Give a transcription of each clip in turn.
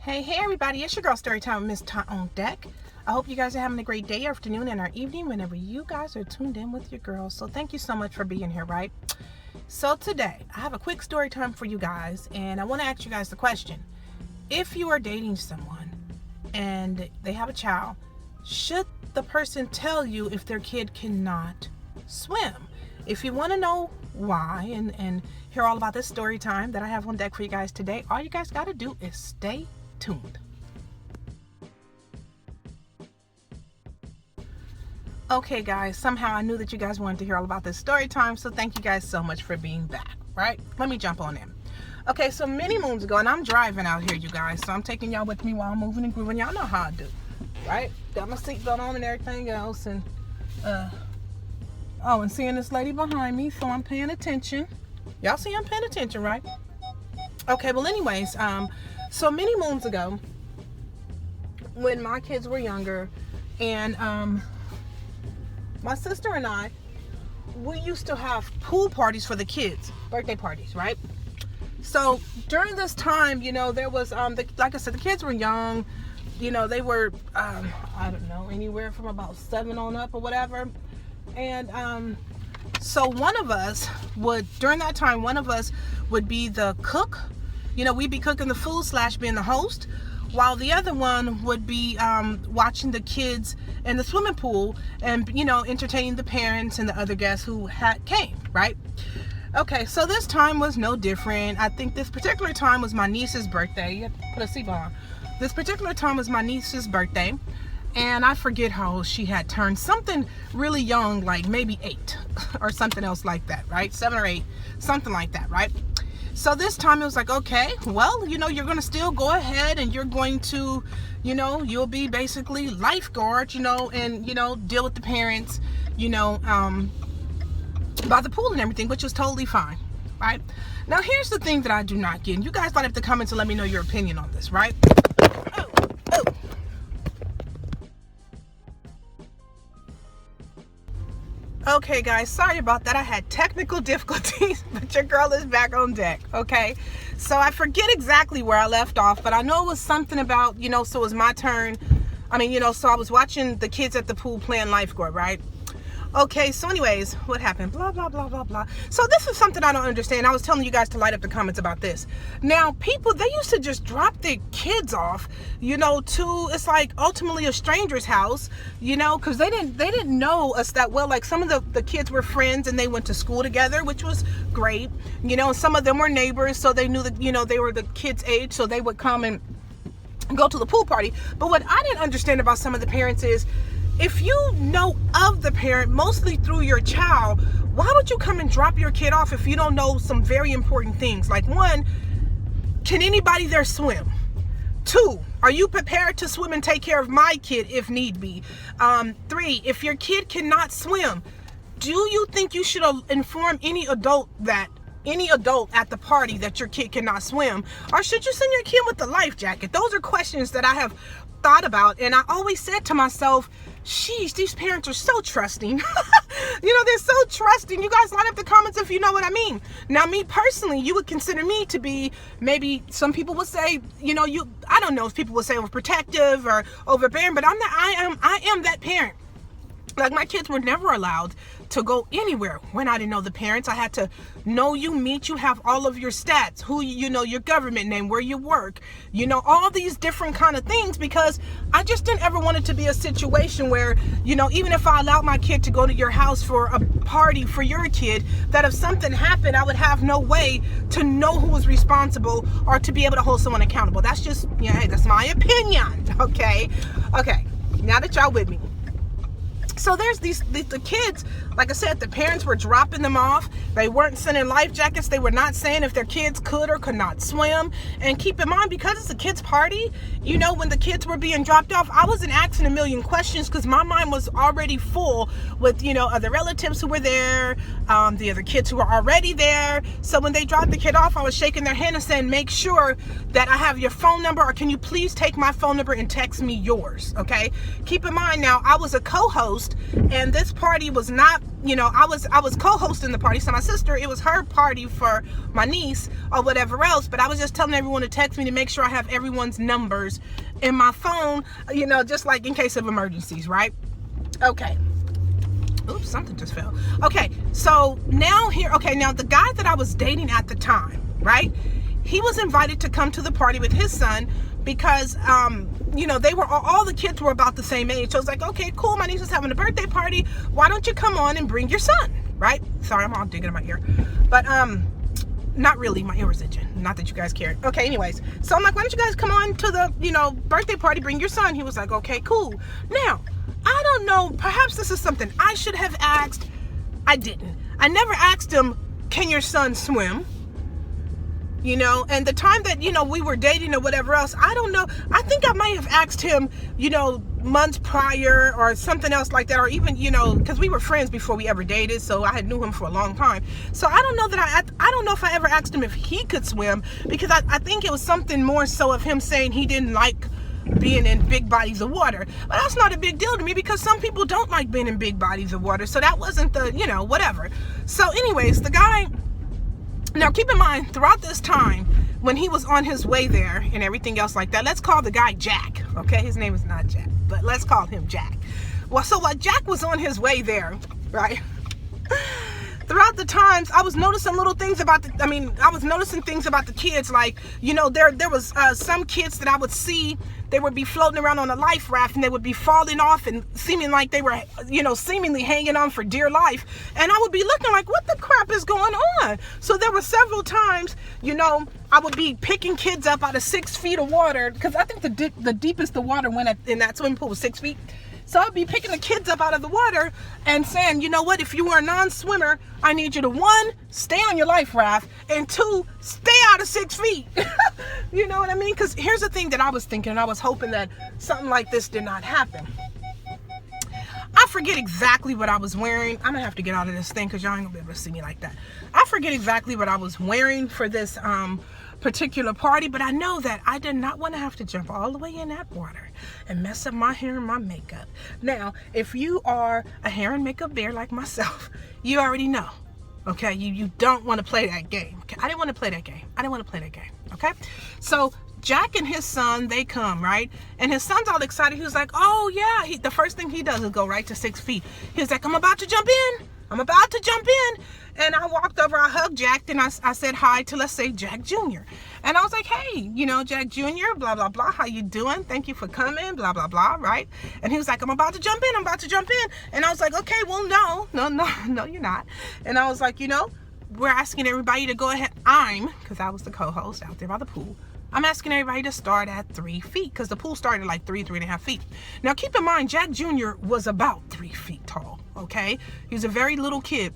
Hey everybody, it's your girl Storytime with Miss Tot on deck. I hope you guys are having a great day, afternoon, and or evening whenever you guys are tuned in with your girls. So thank you so much for being here, right? So today, I have a quick story time for you guys, and I want to ask you guys the question. If you are dating someone and they have a child, should the person tell you if their kid cannot swim? If you want to know why and hear all about this story time that I have on deck for you guys today, all you guys got to do is stay tuned. Okay guys, somehow I knew that you guys wanted to hear all about this story time, so thank you guys so much for being back, right? Let me jump on in. Okay, so many moons ago, and I'm driving out here, you guys, so I'm taking y'all with me while I'm moving and grooving. Y'all know how I do, right? Got my seatbelt on and everything else, and and seeing this lady behind me, so I'm paying attention. Y'all see I'm paying attention, right? Okay, well anyways, so many moons ago, when my kids were younger, and my sister and I, we used to have pool parties for the kids, birthday parties, right? So during this time, you know, there was, like I said, the kids were young, you know, they were, I don't know, anywhere from about 7 on up or whatever. And so one of us would, during that time, one of us would be the cook. You know, we'd be cooking the food / being the host, while the other one would be watching the kids in the swimming pool and, you know, entertaining the parents and the other guests who came, right? Okay, so this time was no different. I think this particular time was my niece's birthday. You have to put a seatbelt on. This particular time was my niece's birthday, and I forget how old she had turned. Something really young, like maybe 8 or something else like that, right? 7 or 8, something like that, right? So this time it was like, okay, well, you know, you're going to still go ahead and you're going to, you know, you'll be basically lifeguard, you know, and, you know, deal with the parents, you know, by the pool and everything, which was totally fine, right? Now, here's the thing that I do not get. And you guys might have to comment and let me know your opinion on this, right? Okay guys, sorry about that. I had technical difficulties, but your girl is back on deck, okay? So I forget exactly where I left off, but I know it was something about, you know, so it was my turn. I mean, you know, so I was watching the kids at the pool playing lifeguard, right? Okay, so anyways, what happened? Blah, blah, blah, blah, blah. So this is something I don't understand. I was telling you guys to light up the comments about this. Now, people, they used to just drop their kids off, you know, to, it's like ultimately a stranger's house, you know, because they didn't know us that well. Like some of the kids were friends and they went to school together, which was great. You know, some of them were neighbors, so they knew that, you know, they were the kids' age, so they would come and go to the pool party. But what I didn't understand about some of the parents is, if you know of the parent, mostly through your child, why would you come and drop your kid off if you don't know some very important things? Like 1, can anybody there swim? 2, are you prepared to swim and take care of my kid if need be? 3, if your kid cannot swim, do you think you should inform any adult at the party that your kid cannot swim? Or should you send your kid with the life jacket? Those are questions that I have thought about, and I always said to myself, sheesh, these parents are so trusting. You know, they're so trusting. You guys line up the comments if you know what I mean. Now, me personally, you would consider me to be, maybe some people would say, you know, I don't know if people would say overprotective or overbearing, but I am that parent. Like, my kids were never allowed to go anywhere when I didn't know the parents. I had to know you, meet you, have all of your stats, who, you know, your government name, where you work, you know, all these different kind of things, because I just didn't ever want it to be a situation where, you know, even if I allowed my kid to go to your house for a party for your kid, that if something happened, I would have no way to know who was responsible or to be able to hold someone accountable. That's just, yeah, hey, that's my opinion, okay? Okay, now that y'all with me. So there's the kids, like I said, the parents were dropping them off. They weren't sending life jackets. They were not saying if their kids could or could not swim. And keep in mind, because it's a kids' party, you know, when the kids were being dropped off, I wasn't asking a million questions because my mind was already full with, you know, other relatives who were there, the other kids who were already there. So when they dropped the kid off, I was shaking their hand and saying, make sure that I have your phone number, or can you please take my phone number and text me yours, okay? Keep in mind now, I was a co-host co-host, and this party was not, you know, I was co-hosting the party. So my sister, it was her party for my niece or whatever else, but I was just telling everyone to text me to make sure I have everyone's numbers in my phone, you know, just like in case of emergencies, right? Okay. Oops, something just fell. Okay, so now now the guy that I was dating at the time, right? He was invited to come to the party with his son because, you know, they were all the kids were about the same age. So I was like, okay, cool. My niece is having a birthday party. Why don't you come on and bring your son, right? Sorry, I'm all digging in my ear, but not really. My ear was itching. Not that you guys cared. Okay, anyways, so I'm like, why don't you guys come on to the, you know, birthday party? Bring your son. He was like, okay, cool. Now, I don't know. Perhaps this is something I should have asked. I didn't. I never asked him, can your son swim? You know, and the time that, you know, we were dating or whatever else, I don't know. I think I might have asked him, you know, months prior or something else like that, or even, you know, because we were friends before we ever dated, so I had knew him for a long time. So I don't know that I don't know if I ever asked him if he could swim, because I think it was something more so of him saying he didn't like being in big bodies of water. But that's not a big deal to me, because some people don't like being in big bodies of water. So that wasn't the, you know, whatever. So anyways, the guy, now keep in mind, throughout this time, when he was on his way there and everything else like that, let's call the guy Jack, okay? His name is not Jack, but let's call him Jack. Well, so while Jack was on his way there, right? Throughout the times, I was noticing little things about I was noticing things about the kids, like, you know, there was some kids that I would see, they would be floating around on a life raft and they would be falling off and seeming like they were, you know, seemingly hanging on for dear life. And I would be looking like, what the crap is going on? So there were several times, you know, I would be picking kids up out of 6 feet of water, because I think the deepest the water went in that swimming pool was 6 feet. So I'd be picking the kids up out of the water and saying, you know what, if you were a non-swimmer, I need you to, 1, stay on your life raft, and 2, stay out of 6 feet. You know what I mean? Because here's the thing that I was thinking, and I was hoping that something like this did not happen. I forget exactly what I was wearing. I'm gonna have to get out of this thing because y'all ain't gonna be able to see me like that. I forget exactly what I was wearing for this particular party, but I know that I did not want to have to jump all the way in that water and mess up my hair and my makeup. Now, if you are a hair and makeup bear like myself, you already know, okay? You don't want to play that game. Okay? I didn't want to play that game. Okay? So Jack and his son, they come, right? And his son's all excited. He was like, oh yeah. The first thing he does is go right to 6 feet. He was like, I'm about to jump in. And I walked over, I hugged Jack, and I said hi to, let's say, Jack Jr. And I was like, hey, you know, Jack Jr., blah, blah, blah, how you doing? Thank you for coming, blah, blah, blah, right? And he was like, I'm about to jump in. And I was like, okay, well, no, you're not. And I was like, you know, we're asking everybody to go ahead. Because I was the co-host out there by the pool, I'm asking everybody to start at 3 feet, because the pool started like 3.5 feet. Now, keep in mind, Jack Jr. was about 3 feet tall, okay? He was a very little kid.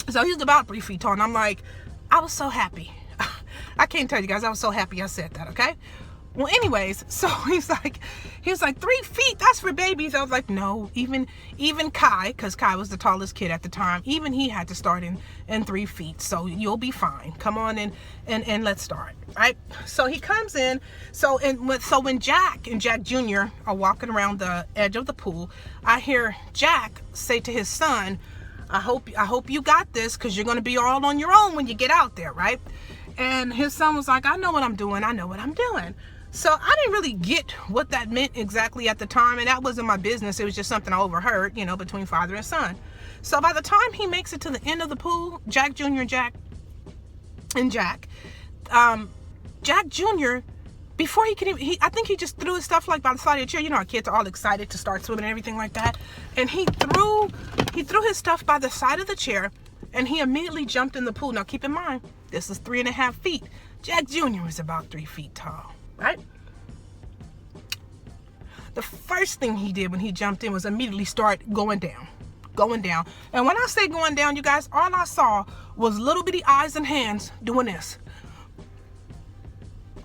So he was about 3 feet tall, and I'm like, I was so happy. I can't tell you guys, I was so happy I said that, okay? Well, anyways, so he was like 3 feet, that's for babies. I was like, no, even Kai, because Kai was the tallest kid at the time, even he had to start in 3 feet. So you'll be fine. Come on and let's start, right? So he comes in. So when Jack and Jack Jr. are walking around the edge of the pool, I hear Jack say to his son, I hope you got this, because you're going to be all on your own when you get out there, right? And his son was like, I know what I'm doing. So I didn't really get what that meant exactly at the time, and that wasn't my business. It was just something I overheard, you know, between father and son. So by the time he makes it to the end of the pool, Jack Jr. Jack Jr., before he could even, I think he just threw his stuff like by the side of the chair. You know, our kids are all excited to start swimming and everything like that. And he threw his stuff by the side of the chair, and he immediately jumped in the pool. Now, keep in mind, this is 3.5 feet. Jack Jr. was about 3 feet tall, right? The first thing he did when he jumped in was immediately start going down. And when I say going down, you guys, all I saw was little bitty eyes and hands doing this.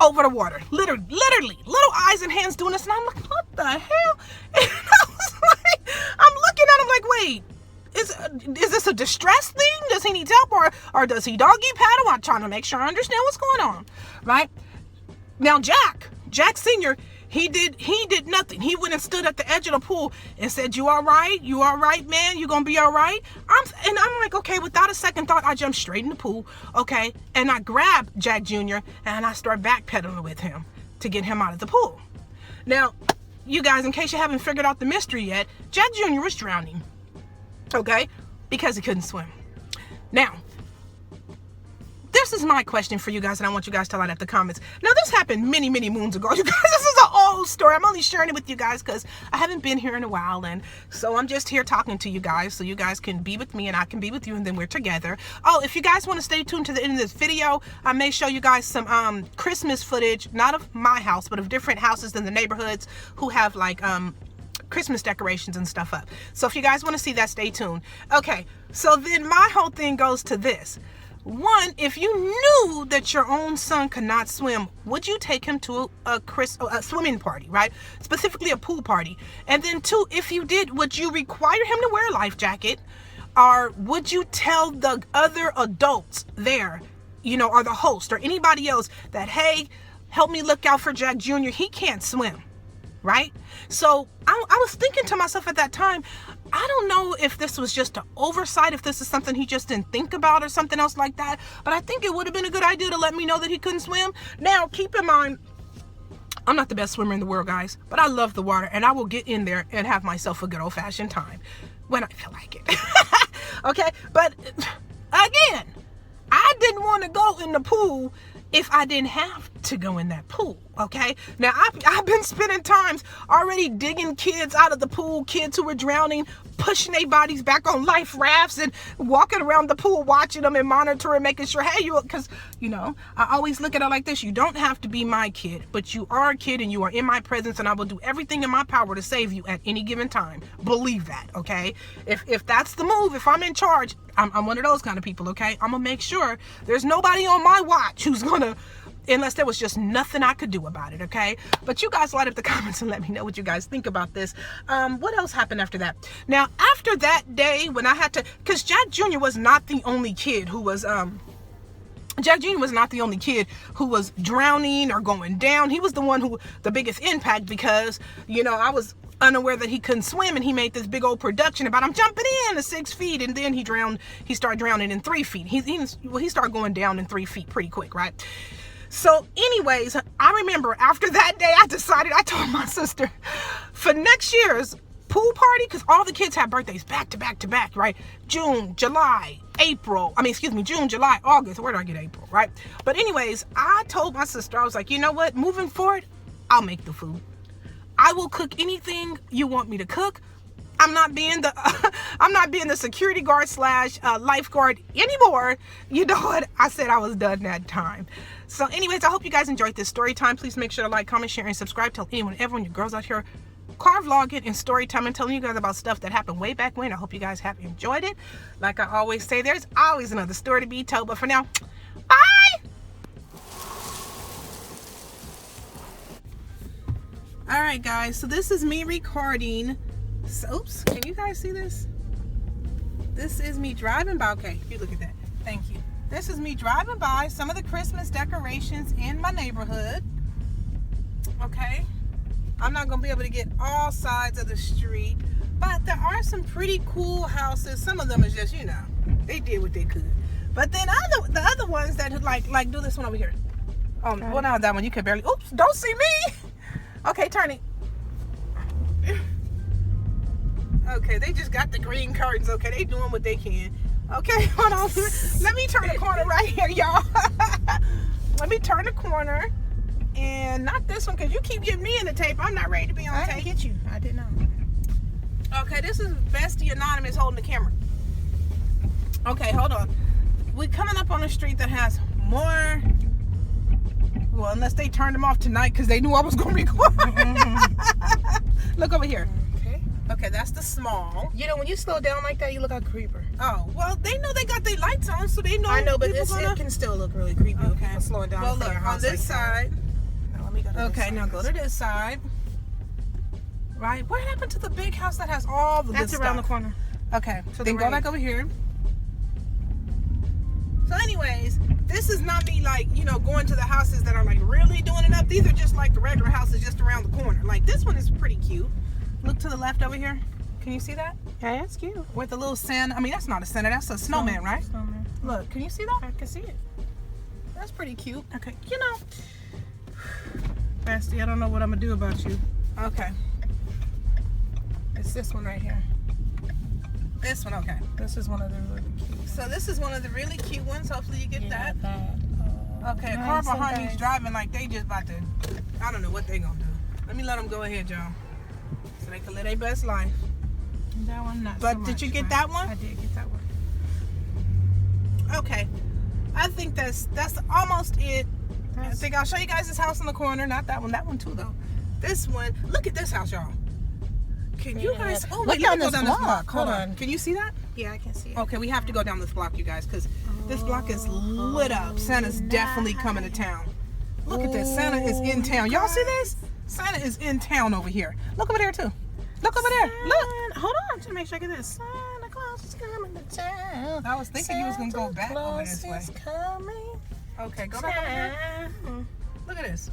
Over the water, literally, little eyes and hands doing this, and I'm like, what the hell? And I was like, I'm looking at him like, wait, is this a distress thing? Does he need help, or does he doggy paddle? I'm trying to make sure I understand what's going on, right? Now Jack Senior, He did nothing. He went and stood at the edge of the pool and said, "You all right? You all right, man? You gonna be all right?" I'm like, okay, without a second thought, I jumped straight in the pool, okay? And I grabbed Jack Jr. and I start backpedaling with him to get him out of the pool. Now, you guys, in case you haven't figured out the mystery yet, Jack Jr. was drowning, okay? Because he couldn't swim. Now, this is my question for you guys, and I want you guys to light up the comments. Now, this happened many, many moons ago. You guys, this is an old story. I'm only sharing it with you guys because I haven't been here in a while, and so I'm just here talking to you guys so you guys can be with me and I can be with you, and then we're together. Oh, if you guys want to stay tuned to the end of this video, I may show you guys some Christmas footage, not of my house, but of different houses in the neighborhoods who have like Christmas decorations and stuff up. So if you guys want to see that, stay tuned. Okay, so then my whole thing goes to this. One, if you knew that your own son could not swim, would you take him to a swimming party, right? Specifically a pool party. And then two, if you did, would you require him to wear a life jacket? Or would you tell the other adults there, you know, or the host or anybody else that, hey, help me look out for Jack Jr., he can't swim, right? So I was thinking to myself at that time, I don't know if this was just an oversight, if this is something he just didn't think about or something else like that, but I think it would have been a good idea to let me know that he couldn't swim. Now, keep in mind, I'm not the best swimmer in the world, guys, but I love the water, and I will get in there and have myself a good old-fashioned time when I feel like it. Okay, but again, I didn't want to go in the pool if I didn't have to go in that pool, okay? Now, I've been spending times already digging kids out of the pool, kids who were drowning, pushing their bodies back on life rafts and walking around the pool, watching them and monitoring, making sure, hey, because, you know, I always look at it like this. You don't have to be my kid, but you are a kid and you are in my presence, and I will do everything in my power to save you at any given time. Believe that, okay? If that's the move, if I'm in charge, I'm one of those kind of people, okay? I'm gonna make sure there's nobody on my watch who's gonna, unless there was just nothing I could do about it, okay? But you guys light up the comments and let me know what you guys think about this. What else happened after that? Now, after that day when I had to, because Jack Jr. was not the only kid who was, Jack Jr. was not the only kid who was drowning or going down. He was the one who, the biggest impact, because, you know, I was unaware that he couldn't swim, and he made this big old production about I'm jumping in to 6 feet, and then he started drowning in 3 feet. He started going down in 3 feet pretty quick, right? So anyways, I remember after that day, I told my sister for next year's pool party, because all the kids have birthdays back to back to back, right? June, July, June, July, August. Where did I get April, right? But anyways, I told my sister, I was like, you know what? Moving forward, I'll make the food. I will cook anything you want me to cook. I'm not being the security guard / lifeguard anymore. You know what? I said I was done that time. So anyways, I hope you guys enjoyed this story time. Please make sure to like, comment, share, and subscribe. Tell everyone, your girls out here car vlogging and story time and telling you guys about stuff that happened way back when. I hope you guys have enjoyed it. Like I always say, there's always another story to be told. But for now, bye! Alright guys, so this is me recording. So, oops, can you guys see this? This is me driving by. Okay, you look at that. Thank you. This is me driving by some of the Christmas decorations in my neighborhood. Okay. I'm not going to be able to get all sides of the street, but there are some pretty cool houses. Some of them is just, you know, they did what they could. But then the other ones that like do this one over here. Well, now that one you can barely. Oops, don't see me. Okay, turn it. Okay, they just got the green curtains. Okay, they doing what they can. Okay, hold on. Let me turn the corner right here, y'all. Let me turn the corner. And not this one, because you keep getting me in the tape. I'm not ready to be on tape. I didn't get you. I did not. Okay, this is Bestie Anonymous holding the camera. Okay, hold on. We're coming up on a street that has more... Well, unless they turned them off tonight because they knew I was going to record. Look over here. Okay. Okay, that's the small. You know, when you slow down like that, you look like a creeper. Oh, well, they know they got their lights on, so they know. I know, but it can still look really creepy. Okay. If slowing down. Well, look, on this side. Now, let me go to this side. Now go to this side. Right? What happened to the big house that has all the good stuff? That's around the corner. Okay. So then go back over here. So anyways, This is not me like, you know, going to the houses that are like really doing it up. These are just like the regular houses just around the corner. Like this one is pretty cute. Look to the left over here. Can you see that? Yeah, that's cute. With a little Santa. I mean, that's not a Santa. That's a snowman, right? Snowman. Look, can you see that? I can see it. That's pretty cute. Okay, you know, Basti, I don't know what I'm gonna do about you. Okay. It's this one right here. This one, okay. This is one of the really cute. So this is one of the really cute ones. Hopefully you get that. Okay, a nice, car behind okay. me's driving like they just about to, I don't know what they gonna do. Let me let them go ahead, y'all. So they can live their best life. That one, not But so did much, you get but that one? I did get that one. Okay. I think that's almost it. I think I'll show you guys this house in the corner. Not that one. That one too, though. This one. Look at this house, y'all. Can you guys? Oh, Look wait, down let me go this down this block. block. Hold Hold on. on. Can you see that? Yeah, I can see it. Okay, we have to go down this block, you guys, because this block is lit up. Santa's definitely coming to town. Look at this. Santa is in town. Y'all see this? Santa is in town over here. Look over there, too. Look over there. Look. Hold on to make sure I get this. Santa Claus is coming to town. I was thinking you was going to go back over this way. Santa Claus is coming. Okay, go back over here. Town. Look at this.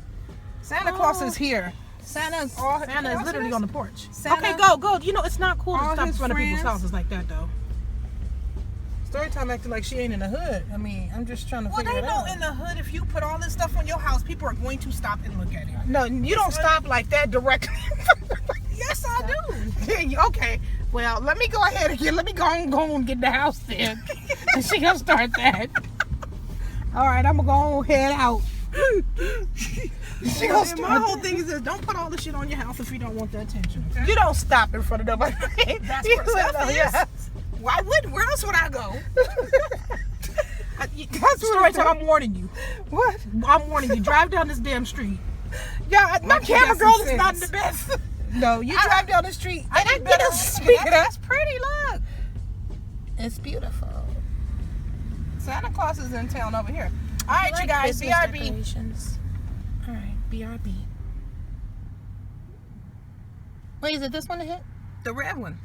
Santa Claus is here. Santa's all. Santa is literally on the porch. Santa- Okay, go. You know, it's not cool all to stop in his front of people's friends- houses like that, though. Storytime acting like she ain't in the hood. I mean, I'm just trying to Well, figure they it know out. in the hood, if you put all this stuff on your house, people are going to stop and look at it. No, you don't stop like that directly. Yes, I do. Okay. Well, let me go ahead again. Let me go and get the house then. And she gonna start that. All right, I'm gonna go head out. She gonna My start. whole thing is this: don't put all the shit on your house if you don't want the attention. Okay? You don't stop in front of nobody. That's You where stuff know, is. yeah. Why would? Where else would I go? That's story time. I'm warning you. What? I'm warning you. Drive down this damn street. Yeah, My like you camera got girl some is not the sense. best. No, you drive down the street. I and didn't better- get a speaker. That's pretty. Look, It's beautiful. Santa Claus is in town over here. All right, I you like guys. Christmas BRB. decorations. All right, BRB. Wait, is it this one to hit? The red one.